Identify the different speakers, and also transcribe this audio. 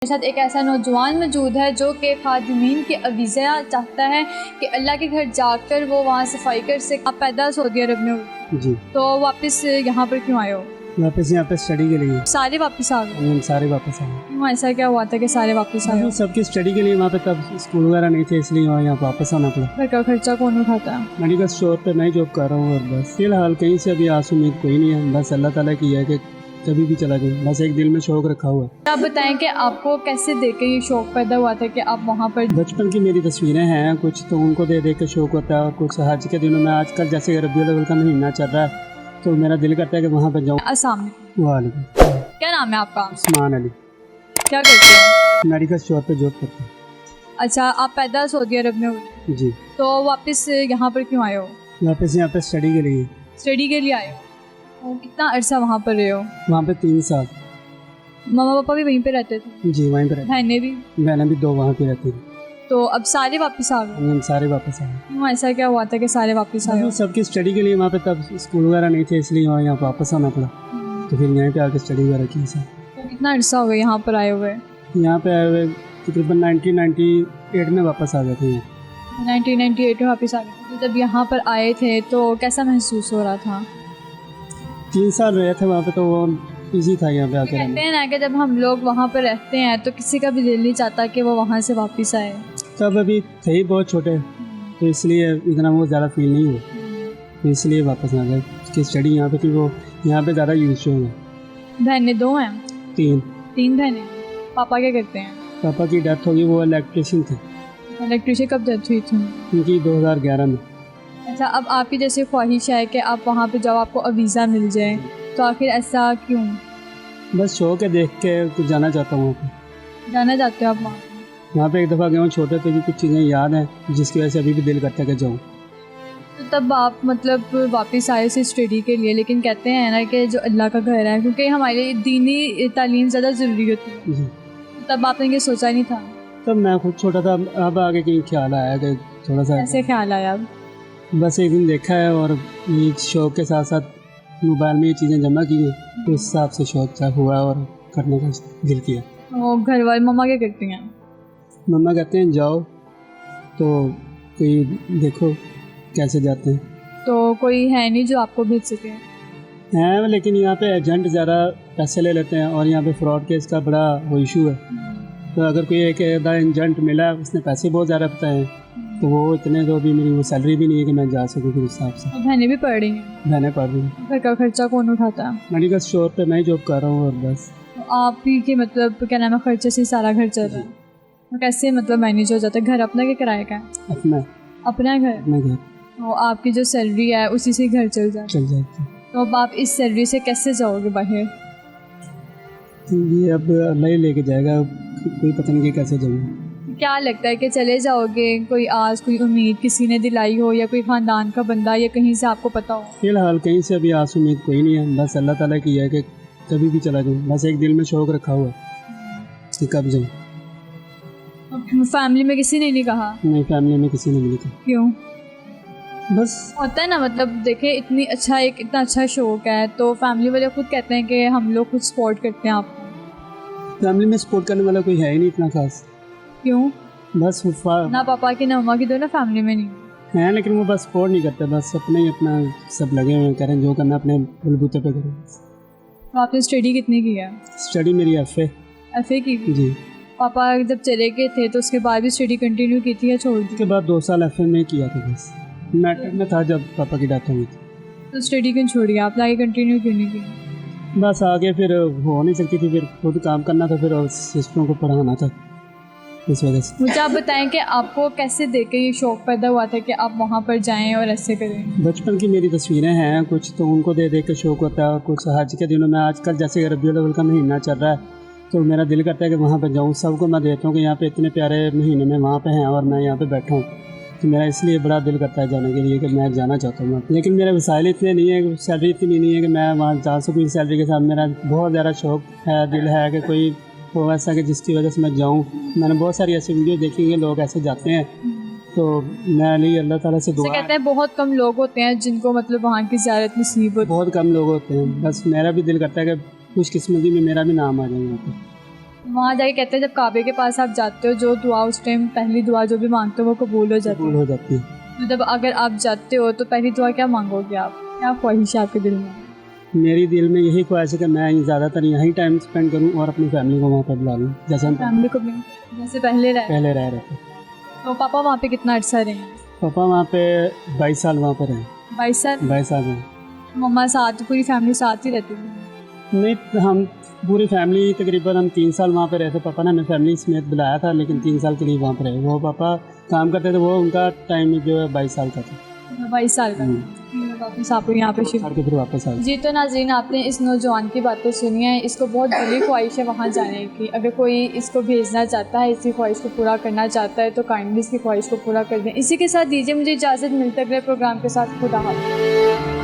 Speaker 1: मेरे साथ एक ऐसा नौजवान मौजूद है जो कि खादिमीन की अवीज़ा चाहता है कि अल्लाह के घर जाकर वो वहाँ सफाई कर सके। आप पैदा सऊदी अरब में हो
Speaker 2: जी,
Speaker 1: तो वापस यहाँ पर क्यों आए हो?
Speaker 2: वापस यहाँ पे स्टडी के लिए
Speaker 1: सारे वापस आ गए?
Speaker 2: हम सारे वापस आए।
Speaker 1: क्यों ऐसा क्या हुआ था कि सारे वापस आए हो?
Speaker 2: हम सबकी स्टडी के लिए वहाँ पे तब स्कूल वगैरह नहीं थे, इसलिए वहाँ यहाँ वापस आना पड़ा।
Speaker 1: घर का खर्चा कौन उठाता है?
Speaker 2: मेडिकल स्टोर पे मैं जॉब कर रहा हूँ और बस फिलहाल कहीं से अभी आस उम्मीद कोई नहीं है, बस अल्लाह ताला की है कि कभी भी चला जाऊँ, बस एक दिल में शौक रखा हुआ है।
Speaker 1: आप बताएं कि आपको कैसे देख ये शौक पैदा हुआ था कि आप वहाँ पर?
Speaker 2: बचपन की मेरी तस्वीरें हैं कुछ, तो उनको देख के शौक होता है, और कुछ हज के दिनों में आजकल जैसे रबीउल अव्वल का महीना चल रहा है तो मेरा दिल करता है कि वहाँ पर जाऊँ।
Speaker 1: अस्सलाम
Speaker 2: वालेकुम।
Speaker 1: क्या नाम है आपका?
Speaker 2: उस्मान अली।
Speaker 1: क्या करते हो?
Speaker 2: मेडिकल स्टोर पे जॉब करता हूँ।
Speaker 1: अच्छा, आप पैदा सऊदी अरब में हो
Speaker 2: जी,
Speaker 1: तो वापस यहाँ पर क्यों आए हो?
Speaker 2: वापस यहाँ पे स्टडी के लिए।
Speaker 1: स्टडी के लिए आए हो? तो कितना अरसा वहाँ पर रहे हो?
Speaker 2: वहाँ पे 3 साल।
Speaker 1: मामा पापा भी वहीं पे रहते थे?
Speaker 2: जी, वहीं पे रहते।
Speaker 1: बहनें भी?
Speaker 2: बहनें भी 2 वहाँ पे रहती थी।
Speaker 1: तो अब सारे वापस आ गए?
Speaker 2: हम सारे वापस आए।
Speaker 1: क्यों ऐसा क्या हुआ था कि सारे वापस आए हो?
Speaker 2: हम सबकी स्टडी के लिए वहाँ पे तब स्कूल वगैरह नहीं थे, इसलिए वहाँ यहाँ वापस आना पड़ा। तो फिर यहीं पे आके स्टडी वगैरह की सर।
Speaker 1: तो कितना अरसा हो गया यहाँ पर आए हुए?
Speaker 2: यहाँ पे आए हुए तकरीबन 1998 में वापस आ गए थे।
Speaker 1: 1998 में वापस आ गए थे। तो जब यहाँ पर आए थे तो कैसा महसूस हो रहा था?
Speaker 2: 3 साल रहे थे वहाँ पे, तो वो ईजी था यहाँ पे आके
Speaker 1: कहते
Speaker 2: रहना।
Speaker 1: हैं ना कि जब हम लोग वहाँ पर रहते हैं तो किसी का भी दिल नहीं चाहता कि वो वहाँ से वापस आए।
Speaker 2: तब अभी थे ही बहुत छोटे, तो इसलिए इतना वो ज़्यादा फील नहीं हुआ, तो इसलिए वापस आ गए कि स्टडी यहाँ पे थी, वो यहाँ पे ज़्यादा यूज हो गए।
Speaker 1: बहनें 2 हैं? 3 बहनें। पापा क्या करते हैं?
Speaker 2: पापा की डेथ होगी, वो इलेक्ट्रिशियन थे।
Speaker 1: इलेक्ट्रिशियन कब डेथ हुई थी?
Speaker 2: उनकी 2011 में।
Speaker 1: अच्छा, अब आपकी जैसे ख्वाहिश है कि आप वहाँ पे जब आपको वीज़ा मिल जाए तो आखिर ऐसा क्यों?
Speaker 2: बस शौक है, देख के कुछ जाना चाहता हूँ वहाँ पे।
Speaker 1: जाना चाहते हो आप वहाँ?
Speaker 2: वहाँ पे एक दफ़ा गया हूँ, छोटे थे भी, कुछ चीज़ें याद हैं जिसकी वजह से अभी भी दिल करता है कि जाऊँ।
Speaker 1: तो तब आप मतलब वापस आए से स्टडी के लिए, लेकिन कहते हैं ना कि जो अल्लाह का घर है, क्योंकि हमारे लिए दीनी तालीम ज़्यादा ज़रूरी होती है,
Speaker 2: जी,
Speaker 1: तब आपने ये सोचा नहीं था?
Speaker 2: तब मैं खुद छोटा था। अब आगे कहीं ख्याल आया कि थोड़ा सा,
Speaker 1: ऐसे ख्याल आया अब?
Speaker 2: बस एक दिन देखा है और ये शौक के साथ साथ मोबाइल में ये चीज़ें जमा की हैं, तो उस हिसाब से शौक सा हुआ और करने का दिल किया।
Speaker 1: वो घर वाले मम्मा क्या करती हैं?
Speaker 2: मम्मा कहते हैं जाओ, तो कोई देखो कैसे जाते हैं।
Speaker 1: तो कोई है नहीं जो आपको भेज सके?
Speaker 2: हैं, लेकिन यहाँ पे एजेंट ज़्यादा पैसे ले लेते हैं और यहाँ पे फ्रॉड केस का बड़ा वो इशू है। तो अगर कोई एक एजेंट मिला, उसने पैसे बहुत ज़्यादा बताए, तो वो इतने तो अभी मेरी वो सैलरी भी नहीं है कि मैं जा सकूँ फिर उस हिसाब से।
Speaker 1: और बहनें भी पढ़ रही हैं?
Speaker 2: मैंने पढ़ रही हूँ।
Speaker 1: घर का खर्चा कौन उठाता है?
Speaker 2: मेडिकल स्टोर पे मैं जॉब कर रहा हूँ और बस।
Speaker 1: तो आप ही के मतलब क्या नाम है खर्चे से सारा घर चल रहा है? तो कैसे मतलब मैनेज हो जाता है? घर अपना के किराए का है? अपना घर?
Speaker 2: अपने घर
Speaker 1: तो आपकी जो सैलरी है उसी से घर चल जाता है?
Speaker 2: चल जाते हैं।
Speaker 1: तो अब आप इस सैलरी से कैसे जाओगे बाहर?
Speaker 2: ये अब अल्लाह ही लेके जाएगा, कोई पता नहीं कि कैसे जाऊँगा।
Speaker 1: क्या लगता है कि चले जाओगे? कोई आस, कोई उम्मीद किसी ने दिलाई हो, या कोई ख़ानदान का बंदा, या कहीं से आपको पता हो?
Speaker 2: फिलहाल कहीं से अभी आस उम्मीद कोई नहीं है, बस अल्लाह ताला की है कि कभी भी चला जाऊँ, बस एक दिल में शौक रखा हुआ है कि कब जाऊँ।
Speaker 1: फैमिली में किसी ने नहीं कहा?
Speaker 2: नहीं, फैमिली में किसी ने नहीं कहा।
Speaker 1: क्यों?
Speaker 2: बस
Speaker 1: होता है ना, मतलब देखे इतना अच्छा शौक है तो फैमिली वाले खुद कहते हैं कि हम लोग खुद सपोर्ट करते हैं आपको।
Speaker 2: फैमिली में सपोर्ट करने वाला कोई है ही नहीं इतना खास।
Speaker 1: क्यों?
Speaker 2: बस
Speaker 1: ना पापा की ना मम्मा की, दोनों फैमिली में नहीं
Speaker 2: हैं, लेकिन वो बस सपोर्ट नहीं करते, बस अपने ही अपना सब लगे हुए हैं, करें जो करना अपने बलबूते पे करें।
Speaker 1: तो आपने स्टडी कितनी की है?
Speaker 2: स्टडी मेरी
Speaker 1: FA की?
Speaker 2: जी।
Speaker 1: पापा जब चले गए थे तो उसके बाद भी स्टडी कंटिन्यू की थी या छोड़ दी?
Speaker 2: उसके बाद 2 साल FA में किया था, बस मैट्रिक में था जब पापा की डेथ हुई थी।
Speaker 1: तो स्टडी क्यों छोड़ी? आपने आगे कंटिन्यू क्यों नहीं की?
Speaker 2: बस आगे फिर हो नहीं सकती थी, फिर खुद काम करना था, फिर सिस्टरों को पढ़ाना था, इस वजह से।
Speaker 1: मुझे आप बताएं कि आपको कैसे देख के ये शौक पैदा हुआ था कि आप वहाँ पर जाएं और ऐसे करें?
Speaker 2: बचपन की मेरी तस्वीरें हैं कुछ, तो उनको देख के शौक होता है, और कुछ हज के दिनों में आजकल जैसे रबीउल अव्वल का महीना चल रहा है तो मेरा दिल करता है कि वहाँ पर जाऊँ। सबको मैं देखता हूँ कि यहाँ पे इतने प्यारे महीने में वहाँ पे हैं और मैं यहाँ पे बैठा हूँ, तो मेरा इसलिए बड़ा दिल करता है जाने के लिए कि मैं जाना चाहता हूँ। लेकिन मेरे वसाइल इतने नहीं है, सैलरी इतनी नहीं है कि मैं वहाँ जा सकूँ। इस सैलरी के साथ मेरा बहुत ज़्यादा शौक है, दिल है कि कोई हो ऐसा कि जिसकी वजह से मैं जाऊँ। मैंने बहुत सारी ऐसी वीडियो देखी कि लोग ऐसे जाते हैं, तो मैं लिए अल्लाह ताला से दुआ।
Speaker 1: कहते हैं बहुत कम लोग होते हैं जिनको मतलब वहाँ की ज़ियारत नसीब होती है।
Speaker 2: बहुत कम लोग होते हैं, बस मेरा भी दिल करता है कि खुशकिस्मती में मेरा भी नाम आ जाए यहाँ पे।
Speaker 1: वहाँ जाके कहते हैं जब काबे के पास आप जाते हो, जो दुआ उस टाइम पहली दुआ जो भी मांगते हो वो कबूल हो जाती
Speaker 2: कबूल
Speaker 1: है।
Speaker 2: हो जाती है।
Speaker 1: तो जब अगर आप जाते हो तो पहली दुआ क्या मांगोगे आप, क्या ख्वाहिश है आपके दिल में?
Speaker 2: मेरी दिल में यही ख्वाहिश है कि मैं ज़्यादातर यहीं टाइम स्पेंड करूं और अपनी फैमिली को वहाँ पर बुला लूँ, जैसे हम
Speaker 1: फैमिली को भी जैसे पहले रहे।
Speaker 2: पहले रह रहे थे।
Speaker 1: तो पापा वहाँ पे कितना अर्सा रहे हैं?
Speaker 2: पापा वहाँ पे 22 साल वहाँ पर हैं।
Speaker 1: 22 साल।
Speaker 2: 22 साल हैं।
Speaker 1: मम्मा साथ, पूरी फैमिली साथ ही रहती थी?
Speaker 2: नहीं, हम पूरी फैमिली तकरीबन हम 3 साल वहाँ पे रहे थे। पापा ने हमें फैमिली समेत बुलाया था, लेकिन 3 साल करीब वहाँ पर रहे। वो पापा काम करते थे, वो उनका टाइम जो है 22 साल का था।
Speaker 1: 22 साल का। वापस आप यहाँ पे शिफ्ट
Speaker 2: फिर वापस आ गए।
Speaker 1: जी। तो नाज़रीन, आपने इस नौजवान की बातें सुनी हैं। इसको बहुत बड़ी ख्वाहिश है वहाँ जाने की। अगर कोई इसको भेजना चाहता है, इसी ख्वाहिश को पूरा करना चाहता है, तो काइंडली इसकी ख्वाहिश को पूरा कर दें। इसी के साथ दीजिए मुझे इजाज़त। मिलते अगले प्रोग्राम के साथ। खुदा हाफ़िज़।